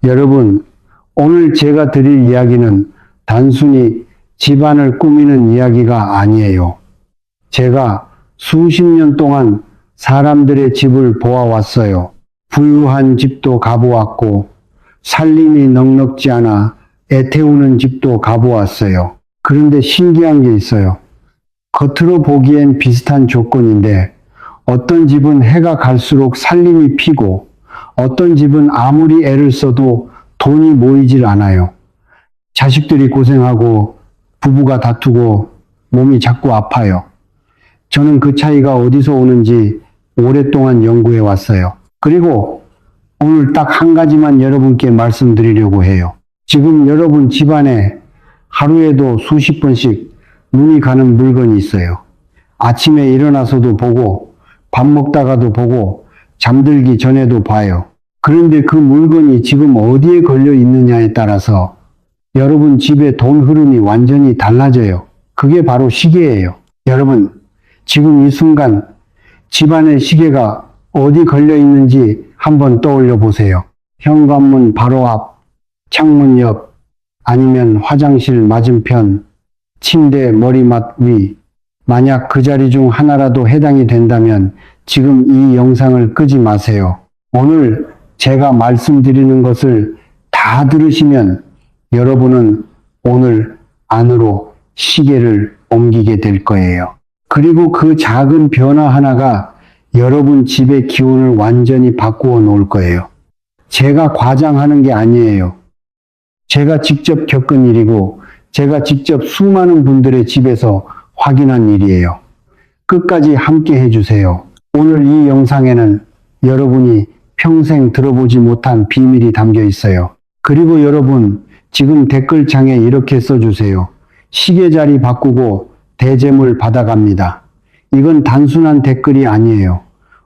여러분, 오늘 제가 드릴 이야기는 단순히 집안을 꾸미는 이야기가 아니에요. 제가 수십 년 동안 사람들의 집을 보아왔어요. 부유한 집도 가보았고, 살림이 넉넉지 않아 애태우는 집도 가보았어요. 그런데 신기한 게 있어요. 겉으로 보기엔 비슷한 조건인데, 어떤 집은 해가 갈수록 살림이 피고, 어떤 집은 아무리 애를 써도 돈이 모이질 않아요. 자식들이 고생하고 부부가 다투고 몸이 자꾸 아파요. 저는 그 차이가 어디서 오는지 오랫동안 연구해 왔어요. 그리고 오늘 딱 한 가지만 여러분께 말씀드리려고 해요. 지금 여러분 집안에 하루에도 수십 번씩 눈이 가는 물건이 있어요. 아침에 일어나서도 보고 밥 먹다가도 보고 잠들기 전에도 봐요. 그런데 그 물건이 지금 어디에 걸려 있느냐에 따라서 여러분 집의 돈 흐름이 완전히 달라져요. 그게 바로 시계예요. 여러분, 지금 이 순간 집안의 시계가 어디 걸려 있는지 한번 떠올려 보세요. 현관문 바로 앞, 창문 옆, 아니면 화장실 맞은편, 침대 머리맡 위. 만약 그 자리 중 하나라도 해당이 된다면 지금 이 영상을 끄지 마세요. 오늘 제가 말씀드리는 것을 다 들으시면 여러분은 오늘 안으로 시계를 옮기게 될 거예요. 그리고 그 작은 변화 하나가 여러분 집의 기운을 완전히 바꾸어 놓을 거예요. 제가 과장하는 게 아니에요. 제가 직접 겪은 일이고 제가 직접 수많은 분들의 집에서 확인한 일이에요. 끝까지 함께 해주세요. 오늘 이 영상에는 여러분이 평생 들어보지 못한 비밀이 담겨 있어요. 그리고 여러분, 지금 댓글창에 이렇게 써주세요. 시계 자리 바꾸고 대재물 받아갑니다. 이건 단순한 댓글이 아니에요.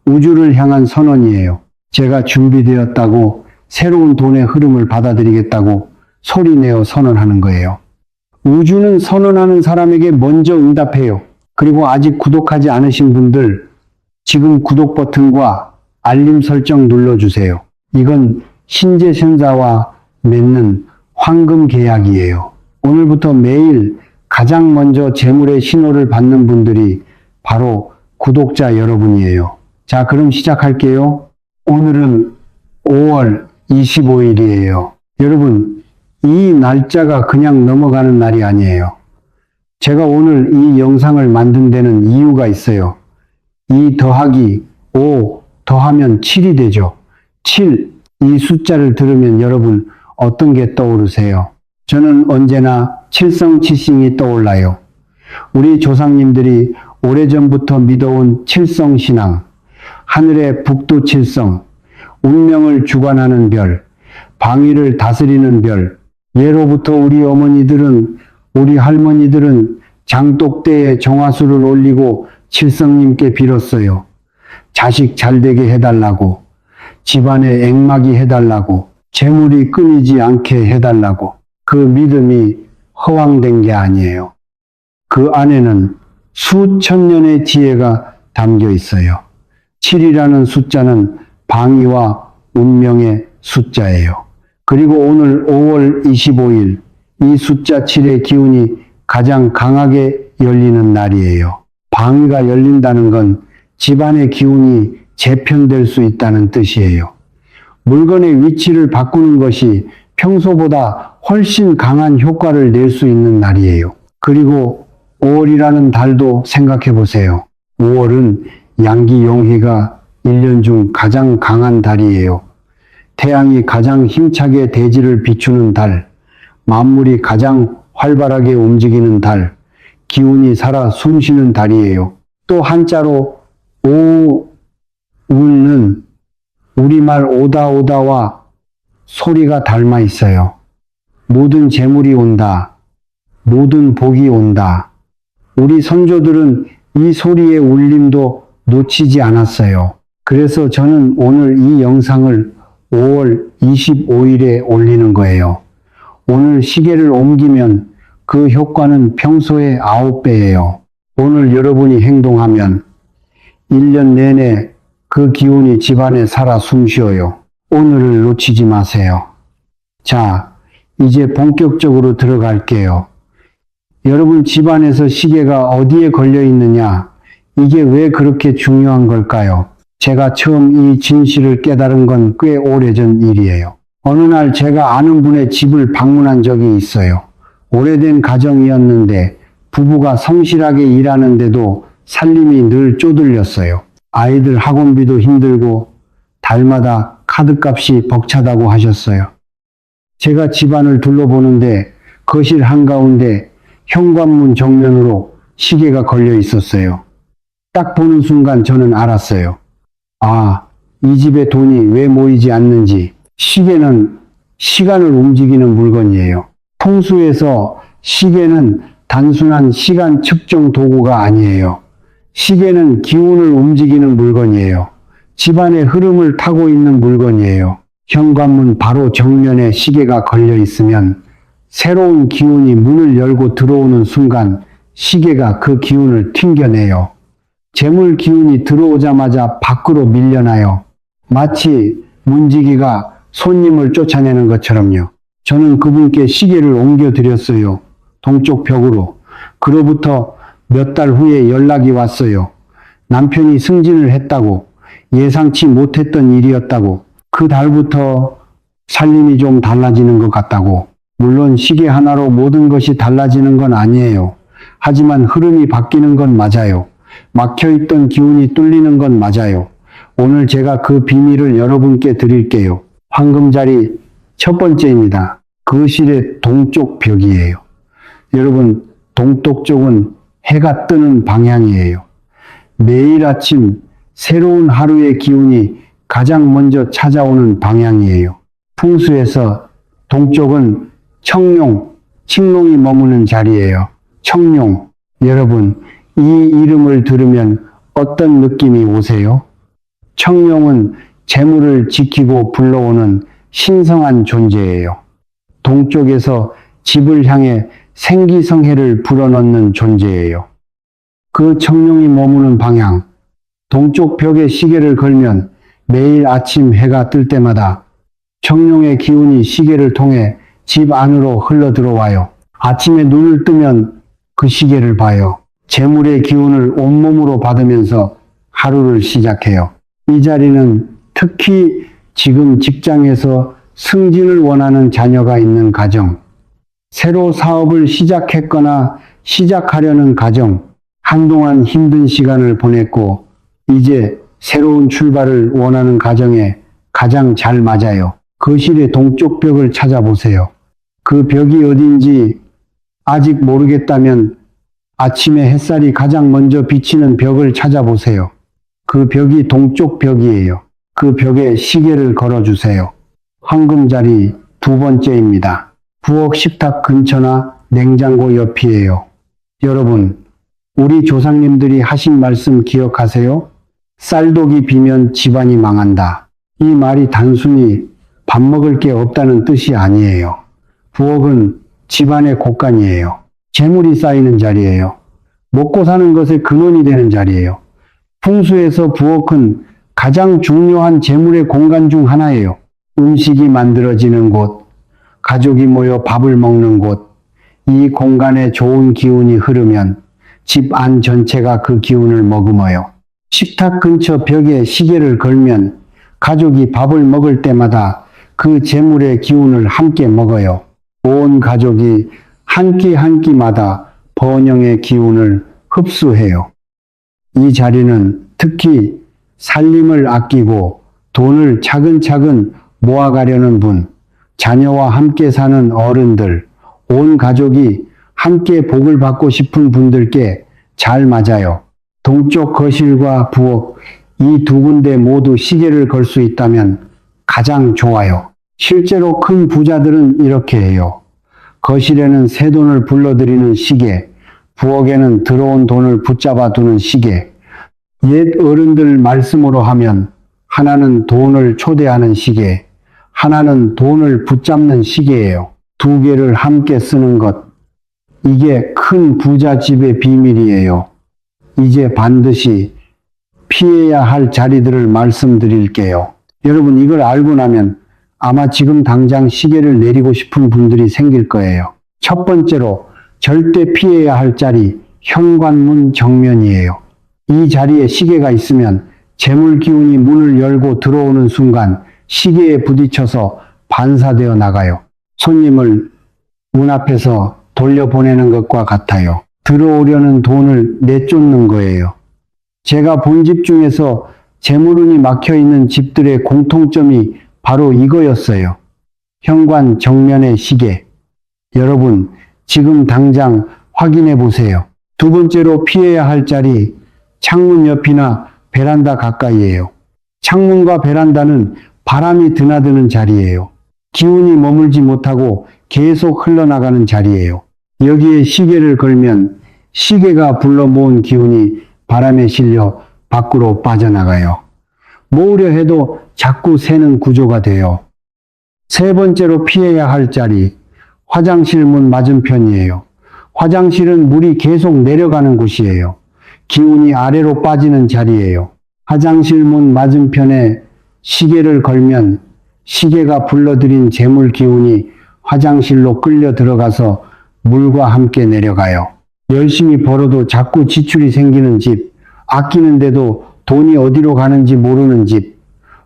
우주를 향한 선언이에요. 제가 준비되었다고, 새로운 돈의 흐름을 받아들이겠다고 소리내어 선언하는 거예요. 우주는 선언하는 사람에게 먼저 응답해요. 그리고 아직 구독하지 않으신 분들, 지금 구독 버튼과 알림 설정 눌러주세요. 이건 신재생자와 맺는 황금 계약이에요. 오늘부터 매일 가장 먼저 재물의 신호를 받는 분들이 바로 구독자 여러분이에요. 자, 그럼 시작할게요. 오늘은 5월 25일이에요. 여러분, 이 날짜가 그냥 넘어가는 날이 아니에요. 제가 오늘 이 영상을 만든 데는 이유가 있어요. 2 더하기 5 더하면 7이 되죠. 7, 이 숫자를 들으면 여러분 어떤 게 떠오르세요? 저는 언제나 칠성칠싱이 떠올라요. 우리 조상님들이 오래전부터 믿어온 칠성신앙, 하늘의 북두칠성, 운명을 주관하는 별, 방위를 다스리는 별, 예로부터 우리 어머니들은, 우리 할머니들은 장독대에 정화수를 올리고 칠성님께 빌었어요. 자식 잘되게 해달라고, 집안에 액막이 해달라고, 재물이 끊이지 않게 해달라고. 그 믿음이 허황된 게 아니에요. 그 안에는 수천 년의 지혜가 담겨 있어요. 7이라는 숫자는 방위와 운명의 숫자예요. 그리고 오늘 5월 25일, 이 숫자 7의 기운이 가장 강하게 열리는 날이에요. 방위가 열린다는 건 집안의 기운이 재편될 수 있다는 뜻이에요. 물건의 위치를 바꾸는 것이 평소보다 훨씬 강한 효과를 낼 수 있는 날이에요. 그리고 5월이라는 달도 생각해 보세요. 5월은 양기 용희가 1년 중 가장 강한 달이에요. 태양이 가장 힘차게 대지를 비추는 달, 만물이 가장 활발하게 움직이는 달, 기운이 살아 숨쉬는 달이에요. 또 한자로 오울은 우리말 오다오다와 소리가 닮아 있어요. 모든 재물이 온다. 모든 복이 온다. 우리 선조들은 이 소리의 울림도 놓치지 않았어요. 그래서 저는 오늘 이 영상을 5월 25일에 올리는 거예요. 오늘 시계를 옮기면 그 효과는 평소의 9배예요. 오늘 여러분이 행동하면 1년 내내 그 기운이 집안에 살아 숨쉬어요. 오늘을 놓치지 마세요. 자, 이제 본격적으로 들어갈게요. 여러분 집안에서 시계가 어디에 걸려 있느냐? 이게 왜 그렇게 중요한 걸까요? 제가 처음 이 진실을 깨달은 건 꽤 오래전 일이에요. 어느 날 제가 아는 분의 집을 방문한 적이 있어요. 오래된 가정이었는데 부부가 성실하게 일하는데도 살림이 늘 쪼들렸어요. 아이들 학원비도 힘들고 달마다 카드값이 벅차다고 하셨어요. 제가 집안을 둘러보는데 거실 한가운데 현관문 정면으로 시계가 걸려 있었어요. 딱 보는 순간 저는 알았어요. 아, 이 집에 돈이 왜 모이지 않는지. 시계는 시간을 움직이는 물건이에요. 풍수에서 시계는 단순한 시간 측정 도구가 아니에요. 시계는 기운을 움직이는 물건이에요. 집안의 흐름을 타고 있는 물건이에요. 현관문 바로 정면에 시계가 걸려 있으면 새로운 기운이 문을 열고 들어오는 순간 시계가 그 기운을 튕겨내요. 재물 기운이 들어오자마자 밖으로 밀려나요. 마치 문지기가 손님을 쫓아내는 것처럼요. 저는 그분께 시계를 옮겨드렸어요. 동쪽 벽으로. 그로부터 몇 달 후에 연락이 왔어요. 남편이 승진을 했다고, 예상치 못했던 일이었다고, 그 달부터 살림이 좀 달라지는 것 같다고. 물론 시계 하나로 모든 것이 달라지는 건 아니에요. 하지만 흐름이 바뀌는 건 맞아요. 막혀있던 기운이 뚫리는 건 맞아요. 오늘 제가 그 비밀을 여러분께 드릴게요. 황금자리 첫 번째입니다. 거실의 동쪽 벽이에요. 여러분, 동쪽 쪽은 해가 뜨는 방향이에요. 매일 아침 새로운 하루의 기운이 가장 먼저 찾아오는 방향이에요. 풍수에서 동쪽은 청룡, 칙룡이 머무는 자리예요. 청룡. 여러분, 이 이름을 들으면 어떤 느낌이 오세요? 청룡은 재물을 지키고 불러오는 신성한 존재예요. 동쪽에서 집을 향해 생기성해를 불어넣는 존재예요. 그 청룡이 머무는 방향, 동쪽 벽에 시계를 걸면 매일 아침 해가 뜰 때마다 청룡의 기운이 시계를 통해 집 안으로 흘러 들어와요. 아침에 눈을 뜨면 그 시계를 봐요. 재물의 기운을 온몸으로 받으면서 하루를 시작해요. 이 자리는 특히 지금 직장에서 승진을 원하는 자녀가 있는 가정, 새로 사업을 시작했거나 시작하려는 가정, 한동안 힘든 시간을 보냈고 이제 새로운 출발을 원하는 가정에 가장 잘 맞아요. 거실의 동쪽 벽을 찾아보세요. 그 벽이 어딘지 아직 모르겠다면 아침에 햇살이 가장 먼저 비치는 벽을 찾아보세요. 그 벽이 동쪽 벽이에요. 그 벽에 시계를 걸어주세요. 황금자리 두 번째입니다. 부엌 식탁 근처나 냉장고 옆이에요. 여러분, 우리 조상님들이 하신 말씀 기억하세요? 쌀독이 비면 집안이 망한다. 이 말이 단순히 밥 먹을 게 없다는 뜻이 아니에요. 부엌은 집안의 곳간이에요. 재물이 쌓이는 자리예요. 먹고 사는 것의 근원이 되는 자리예요. 풍수에서 부엌은 가장 중요한 재물의 공간 중 하나예요. 음식이 만들어지는 곳, 가족이 모여 밥을 먹는 곳, 이 공간에 좋은 기운이 흐르면 집 안 전체가 그 기운을 머금어요. 식탁 근처 벽에 시계를 걸면 가족이 밥을 먹을 때마다 그 재물의 기운을 함께 먹어요. 온 가족이 한 끼 한 끼마다 번영의 기운을 흡수해요. 이 자리는 특히 살림을 아끼고 돈을 차근차근 모아가려는 분, 자녀와 함께 사는 어른들, 온 가족이 함께 복을 받고 싶은 분들께 잘 맞아요. 동쪽 거실과 부엌 이 두 군데 모두 시계를 걸 수 있다면 가장 좋아요. 실제로 큰 부자들은 이렇게 해요. 거실에는 새 돈을 불러들이는 시계, 부엌에는 들어온 돈을 붙잡아 두는 시계. 옛 어른들 말씀으로 하면 하나는 돈을 초대하는 시계, 하나는 돈을 붙잡는 시계예요. 두 개를 함께 쓰는 것. 이게 큰 부잣집의 비밀이에요. 이제 반드시 피해야 할 자리들을 말씀드릴게요. 여러분, 이걸 알고 나면 아마 지금 당장 시계를 내리고 싶은 분들이 생길 거예요. 첫 번째로 절대 피해야 할 자리, 현관문 정면이에요. 이 자리에 시계가 있으면 재물 기운이 문을 열고 들어오는 순간 시계에 부딪혀서 반사되어 나가요. 손님을 문 앞에서 돌려보내는 것과 같아요. 들어오려는 돈을 내쫓는 거예요. 제가 본 집 중에서 재물운이 막혀있는 집들의 공통점이 바로 이거였어요. 현관 정면의 시계. 여러분, 지금 당장 확인해 보세요. 두 번째로 피해야 할 자리, 창문 옆이나 베란다 가까이예요. 창문과 베란다는 바람이 드나드는 자리예요. 기운이 머물지 못하고 계속 흘러나가는 자리예요. 여기에 시계를 걸면 시계가 불러 모은 기운이 바람에 실려 밖으로 빠져나가요. 모으려 해도 자꾸 새는 구조가 돼요. 세 번째로 피해야 할 자리, 화장실 문 맞은편이에요. 화장실은 물이 계속 내려가는 곳이에요. 기운이 아래로 빠지는 자리예요. 화장실 문 맞은편에 시계를 걸면 시계가 불러들인 재물 기운이 화장실로 끌려 들어가서 물과 함께 내려가요. 열심히 벌어도 자꾸 지출이 생기는 집, 아끼는데도 돈이 어디로 가는지 모르는 집,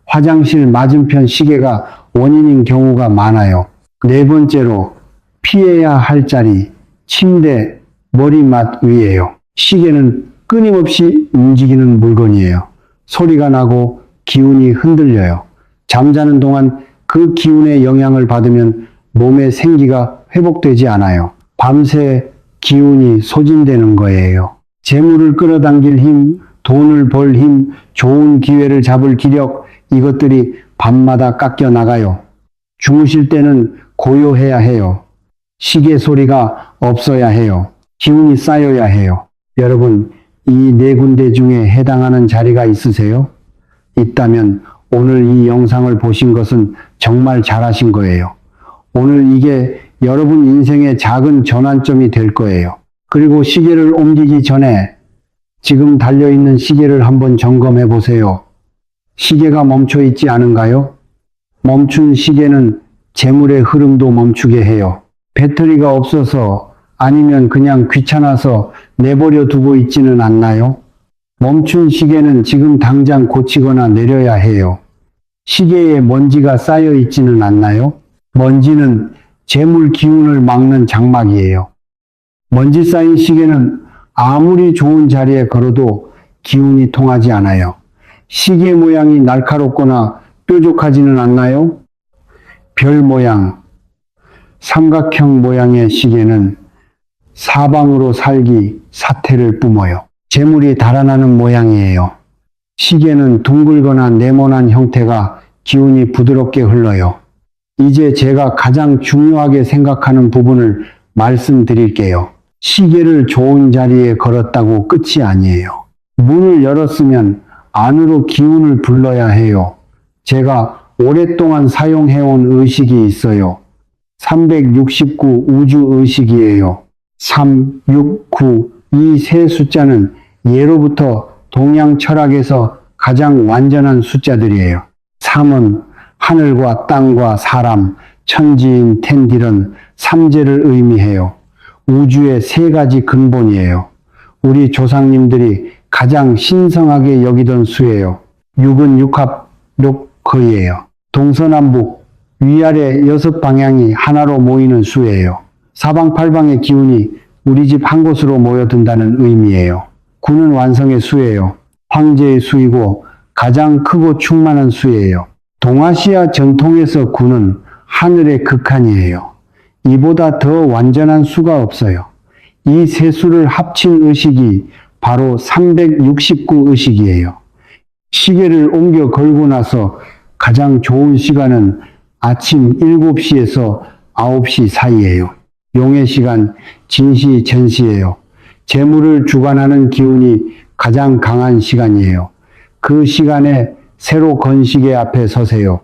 화장실 맞은편 시계가 원인인 경우가 많아요. 네 번째로 피해야 할 자리, 침대 머리맡 위에요. 시계는 끊임없이 움직이는 물건이에요. 소리가 나고 기운이 흔들려요. 잠자는 동안 그 기운의 영향을 받으면 몸의 생기가 회복되지 않아요. 밤새 기운이 소진되는 거예요. 재물을 끌어당길 힘, 돈을 벌 힘, 좋은 기회를 잡을 기력, 이것들이 밤마다 깎여 나가요. 주무실 때는 고요해야 해요. 시계 소리가 없어야 해요. 기운이 쌓여야 해요. 여러분, 이 네 군데 중에 해당하는 자리가 있으세요? 있다면 오늘 이 영상을 보신 것은 정말 잘하신 거예요. 오늘 이게 여러분 인생의 작은 전환점이 될 거예요. 그리고 시계를 옮기기 전에 지금 달려있는 시계를 한번 점검해 보세요. 시계가 멈춰 있지 않은가요? 멈춘 시계는 재물의 흐름도 멈추게 해요. 배터리가 없어서 아니면 그냥 귀찮아서 내버려 두고 있지는 않나요? 멈춘 시계는 지금 당장 고치거나 내려야 해요. 시계에 먼지가 쌓여 있지는 않나요? 먼지는 재물 기운을 막는 장막이에요. 먼지 쌓인 시계는 아무리 좋은 자리에 걸어도 기운이 통하지 않아요. 시계 모양이 날카롭거나 뾰족하지는 않나요? 별 모양, 삼각형 모양의 시계는 사방으로 살기, 사태를 뿜어요. 재물이 달아나는 모양이에요. 시계는 둥글거나 네모난 형태가 기운이 부드럽게 흘러요. 이제 제가 가장 중요하게 생각하는 부분을 말씀드릴게요. 시계를 좋은 자리에 걸었다고 끝이 아니에요. 문을 열었으면 안으로 기운을 불러야 해요. 제가 오랫동안 사용해온 의식이 있어요. 369 우주 의식이에요. 3, 6, 9, 이 세 숫자는 예로부터 동양 철학에서 가장 완전한 숫자들이에요. 3은 하늘과 땅과 사람, 천지인 텐딜은 삼재를 의미해요. 우주의 세 가지 근본이에요. 우리 조상님들이 가장 신성하게 여기던 수예요. 6은 육합, 록거이예요. 동서남북, 위아래 6방향이 하나로 모이는 수예요. 사방팔방의 기운이 우리 집 한 곳으로 모여든다는 의미예요. 9는 완성의 수예요. 황제의 수이고 가장 크고 충만한 수예요. 동아시아 전통에서 9는 하늘의 극한이에요. 이보다 더 완전한 수가 없어요. 이 세 수를 합친 의식이 바로 369 의식이에요. 시계를 옮겨 걸고 나서 가장 좋은 시간은 아침 7시에서 9시 사이예요. 용의 시간, 진시, 전시예요. 재물을 주관하는 기운이 가장 강한 시간이에요. 그 시간에 새로 건 시계 앞에 서세요.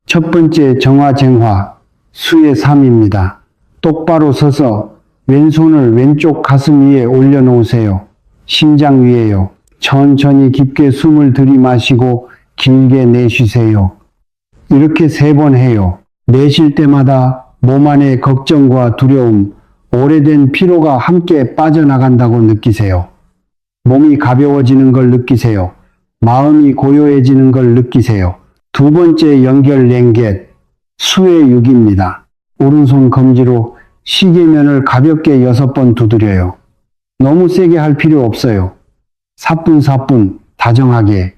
첫 번째 정화쟁화, 수의 3입니다. 똑바로 서서 왼손을 왼쪽 가슴 위에 올려놓으세요. 심장 위에요. 천천히 깊게 숨을 들이마시고 길게 내쉬세요. 이렇게 3번 해요. 내쉴 때마다 몸 안의 걱정과 두려움, 오래된 피로가 함께 빠져나간다고 느끼세요. 몸이 가벼워지는 걸 느끼세요. 마음이 고요해지는 걸 느끼세요. 2번째 연결 랭겟, 수의 6입니다. 오른손 검지로 시계면을 가볍게 6번 두드려요. 너무 세게 할 필요 없어요. 사뿐사뿐 다정하게,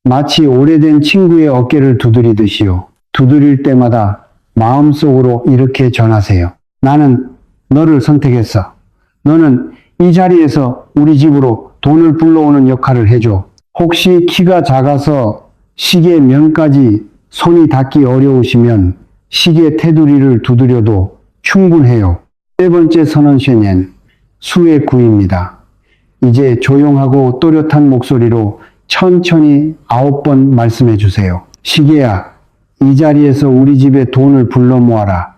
마치 오래된 친구의 어깨를 두드리듯이요. 두드릴 때마다 마음속으로 이렇게 전하세요. 나는 너를 선택했어. 너는 이 자리에서 우리 집으로 돈을 불러오는 역할을 해줘. 혹시 키가 작아서 시계 면까지 손이 닿기 어려우시면 시계 테두리를 두드려도 충분해요. 3번째 선언宣言, 수의 9입니다. 이제 조용하고 또렷한 목소리로 천천히 9번 말씀해 주세요. 시계야, 이 자리에서 우리 집에 돈을 불러 모아라.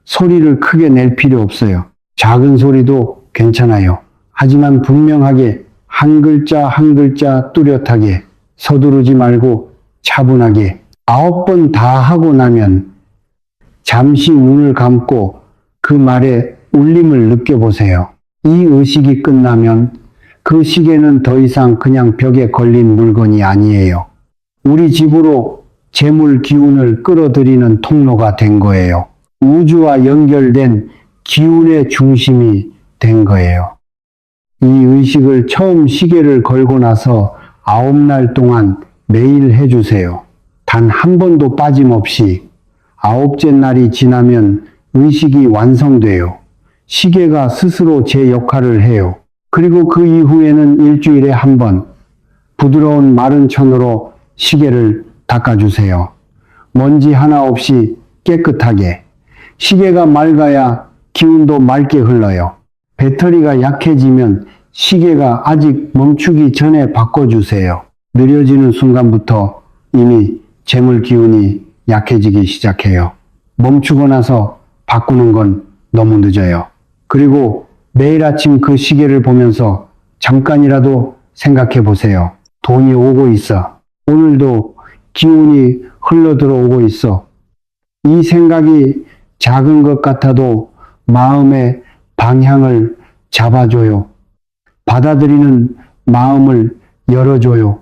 소리를 크게 낼 필요 없어요. 작은 소리도 괜찮아요. 하지만 분명하게 한 글자 한 글자 뚜렷하게, 서두르지 말고 차분하게. 9번 다 하고 나면 잠시 눈을 감고 그 말의 울림을 느껴보세요. 이 의식이 끝나면 그 시계는 더 이상 그냥 벽에 걸린 물건이 아니에요. 우리 집으로 재물 기운을 끌어들이는 통로가 된 거예요. 우주와 연결된 기운의 중심이 된 거예요. 이 의식을 처음 시계를 걸고 나서 9날 동안 매일 해주세요. 단 한 번도 빠짐없이. 9째 날이 지나면 의식이 완성돼요. 시계가 스스로 제 역할을 해요. 그리고 그 이후에는 일주일에 한 번 부드러운 마른 천으로 시계를 닦아주세요. 먼지 하나 없이 깨끗하게. 시계가 맑아야 기운도 맑게 흘러요. 배터리가 약해지면 시계가 아직 멈추기 전에 바꿔주세요. 느려지는 순간부터 이미 재물 기운이 약해지기 시작해요. 멈추고 나서 바꾸는 건 너무 늦어요. 그리고 매일 아침 그 시계를 보면서 잠깐이라도 생각해 보세요. 돈이 오고 있어. 오늘도 기운이 흘러 들어오고 있어. 이 생각이 작은 것 같아도 마음의 방향을 잡아줘요. 받아들이는 마음을 열어줘요.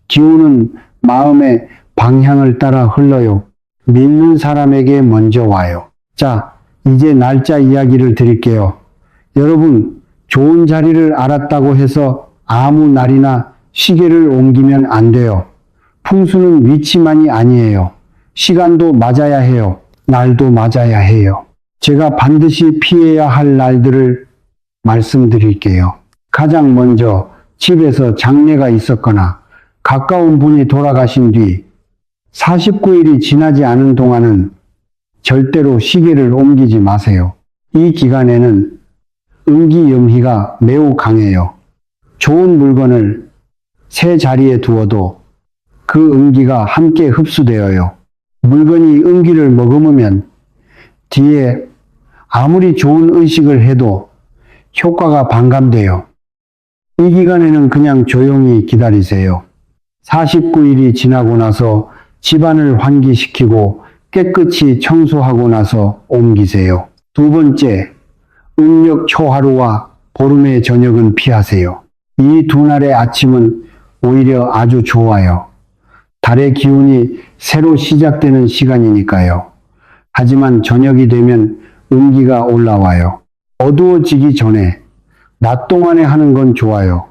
기운은 마음의 방향을 따라 흘러요. 믿는 사람에게 먼저 와요. 자, 이제 날짜 이야기를 드릴게요. 여러분, 좋은 자리를 알았다고 해서 아무 날이나 시계를 옮기면 안 돼요. 풍수는 위치만이 아니에요. 시간도 맞아야 해요. 날도 맞아야 해요. 제가 반드시 피해야 할 날들을 말씀드릴게요. 가장 먼저 집에서 장례가 있었거나 가까운 분이 돌아가신 뒤 49일이 지나지 않은 동안은 절대로 시계를 옮기지 마세요. 이 기간에는 음기염희가 매우 강해요. 좋은 물건을 새 자리에 두어도 그 음기가 함께 흡수되어요. 물건이 음기를 머금으면 뒤에 아무리 좋은 의식을 해도 효과가 반감돼요. 이 기간에는 그냥 조용히 기다리세요. 49일이 지나고 나서 집안을 환기시키고 깨끗이 청소하고 나서 옮기세요. 2번째, 음력 초하루와 보름의 저녁은 피하세요. 이 2날의 아침은 오히려 아주 좋아요. 달의 기운이 새로 시작되는 시간이니까요. 하지만 저녁이 되면 음기가 올라와요. 어두워지기 전에 낮 동안에 하는 건 좋아요.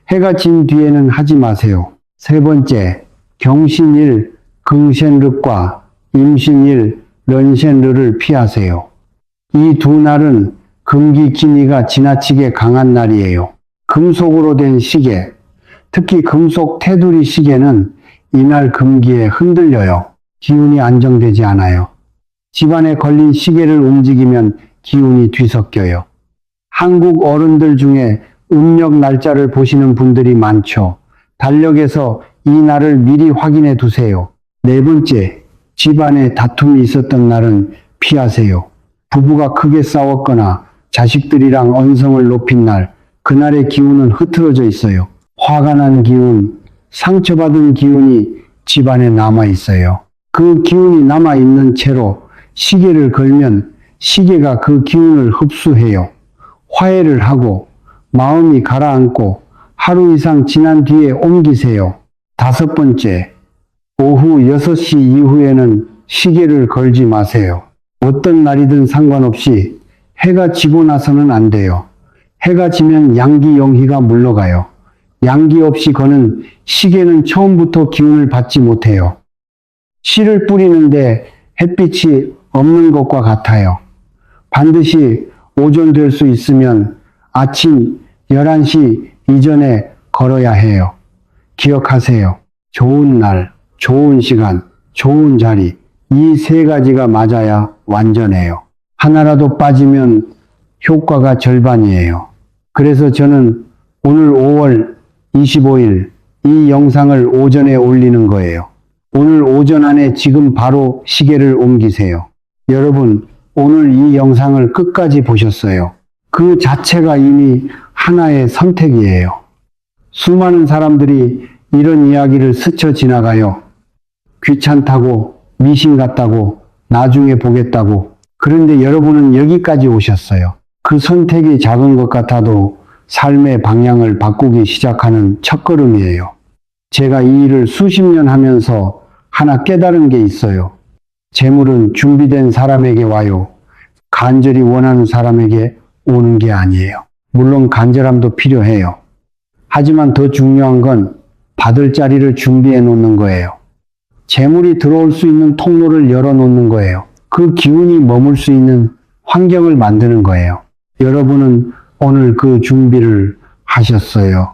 해가 진 뒤에는 하지 마세요. 3번째, 경신일, 긍센륵과 임신일, 런센르를 피하세요. 이 2날은 금기 기미가 지나치게 강한 날이에요. 금속으로 된 시계, 특히 금속 테두리 시계는 이날 금기에 흔들려요. 기운이 안정되지 않아요. 집안에 걸린 시계를 움직이면 기운이 뒤섞여요. 한국 어른들 중에 음력 날짜를 보시는 분들이 많죠. 달력에서 이 날을 미리 확인해 두세요. 4번째, 집안에 다툼이 있었던 날은 피하세요. 부부가 크게 싸웠거나 자식들이랑 언성을 높인 날, 그날의 기운은 흐트러져 있어요. 화가 난 기운, 상처받은 기운이 집안에 남아 있어요. 그 기운이 남아있는 채로 시계를 걸면 시계가 그 기운을 흡수해요. 화해를 하고 마음이 가라앉고 하루 이상 지난 뒤에 옮기세요. 5번째, 오후 6시 이후에는 시계를 걸지 마세요. 어떤 날이든 상관없이 해가 지고 나서는 안 돼요. 해가 지면 양기 영희가 물러가요. 양기 없이 거는 시계는 처음부터 기운을 받지 못해요. 씨를 뿌리는데 햇빛이 없는 것과 같아요. 반드시 오전 될 수 있으면 아침 11시 이전에 걸어야 해요. 기억하세요. 좋은 날, 좋은 시간, 좋은 자리, 이 3가지가 맞아야 완전해요. 하나라도 빠지면 효과가 절반이에요. 그래서 저는 오늘 5월 25일 이 영상을 오전에 올리는 거예요. 오늘 오전 안에 지금 바로 시계를 옮기세요. 여러분, 오늘 이 영상을 끝까지 보셨어요. 그 자체가 이미 하나의 선택이에요. 수많은 사람들이 이런 이야기를 스쳐 지나가요. 귀찮다고, 미신 같다고, 나중에 보겠다고. 그런데 여러분은 여기까지 오셨어요. 그 선택이 작은 것 같아도 삶의 방향을 바꾸기 시작하는 첫걸음이에요. 제가 이 일을 수십 년 하면서 하나 깨달은 게 있어요. 재물은 준비된 사람에게 와요. 간절히 원하는 사람에게 오는 게 아니에요. 물론 간절함도 필요해요. 하지만 더 중요한 건 받을 자리를 준비해 놓는 거예요. 재물이 들어올 수 있는 통로를 열어 놓는 거예요. 그 기운이 머물 수 있는 환경을 만드는 거예요. 여러분은 오늘 그 준비를 하셨어요.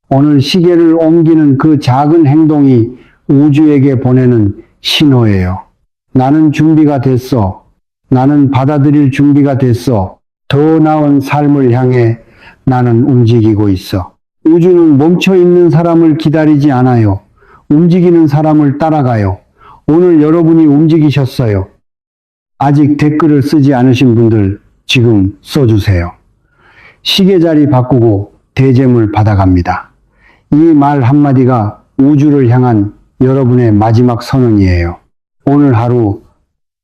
오늘 시계를 옮기는 그 작은 행동이 우주에게 보내는 신호예요. 나는 준비가 됐어. 나는 받아들일 준비가 됐어. 더 나은 삶을 향해 나는 움직이고 있어. 우주는 멈춰있는 사람을 기다리지 않아요. 움직이는 사람을 따라가요. 오늘 여러분이 움직이셨어요. 아직 댓글을 쓰지 않으신 분들 지금 써주세요. 시계 자리 바꾸고 대재물 받아갑니다. 이 말 한마디가 우주를 향한 여러분의 마지막 선언이에요. 오늘 하루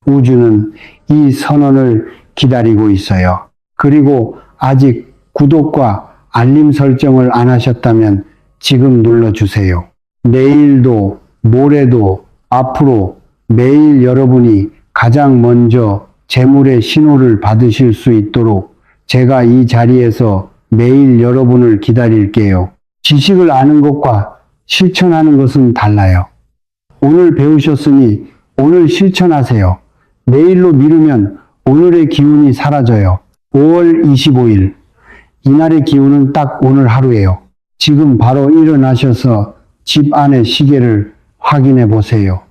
우주는 이 선언을 기다리고 있어요. 그리고 아직 구독과 알림 설정을 안 하셨다면 지금 눌러주세요. 내일도 모레도 앞으로 매일 여러분이 가장 먼저 재물의 신호를 받으실 수 있도록 제가 이 자리에서 매일 여러분을 기다릴게요. 지식을 아는 것과 실천하는 것은 달라요. 오늘 배우셨으니 오늘 실천하세요. 내일로 미루면 오늘의 기운이 사라져요. 5월 25일 이날의 기운은 딱 오늘 하루예요. 지금 바로 일어나셔서 집 안의 시계를 확인해 보세요.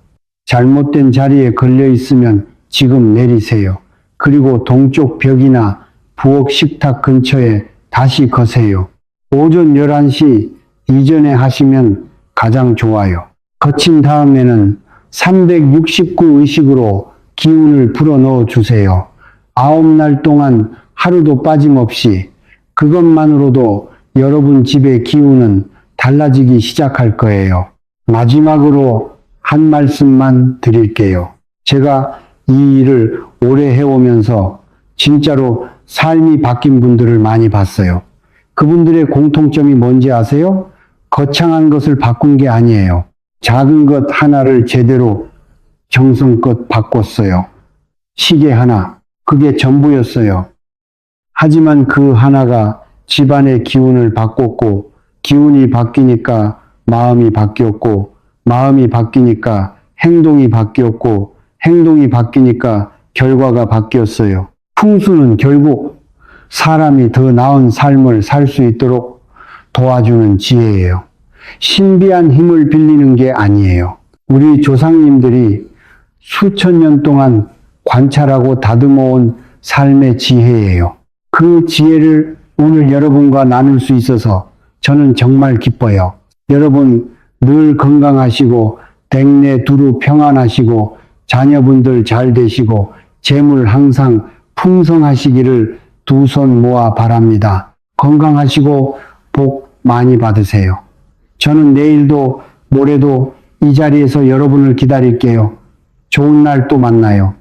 잘못된 자리에 걸려 있으면 지금 내리세요. 그리고 동쪽 벽이나 부엌 식탁 근처에 다시 거세요. 오전 11시 이전에 하시면 가장 좋아요. 거친 다음에는 369 의식으로 기운을 불어넣어 주세요. 9날 동안 하루도 빠짐없이. 그것만으로도 여러분 집의 기운은 달라지기 시작할 거예요. 마지막으로 한 말씀만 드릴게요. 제가 이 일을 오래 해오면서 진짜로 삶이 바뀐 분들을 많이 봤어요. 그분들의 공통점이 뭔지 아세요? 거창한 것을 바꾼 게 아니에요. 작은 것 하나를 제대로 정성껏 바꿨어요. 시계 하나, 그게 전부였어요. 하지만 그 하나가 집안의 기운을 바꿨고, 기운이 바뀌니까 마음이 바뀌었고, 마음이 바뀌니까 행동이 바뀌었고, 행동이 바뀌니까 결과가 바뀌었어요. 풍수는 결국 사람이 더 나은 삶을 살 수 있도록 도와주는 지혜예요. 신비한 힘을 빌리는 게 아니에요. 우리 조상님들이 수천 년 동안 관찰하고 다듬어온 삶의 지혜예요. 그 지혜를 오늘 여러분과 나눌 수 있어서 저는 정말 기뻐요. 여러분 늘 건강하시고 댁내 두루 평안하시고 자녀분들 잘 되시고 재물 항상 풍성하시기를 두 손 모아 바랍니다. 건강하시고 복 많이 받으세요. 저는 내일도 모레도 이 자리에서 여러분을 기다릴게요. 좋은 날 또 만나요.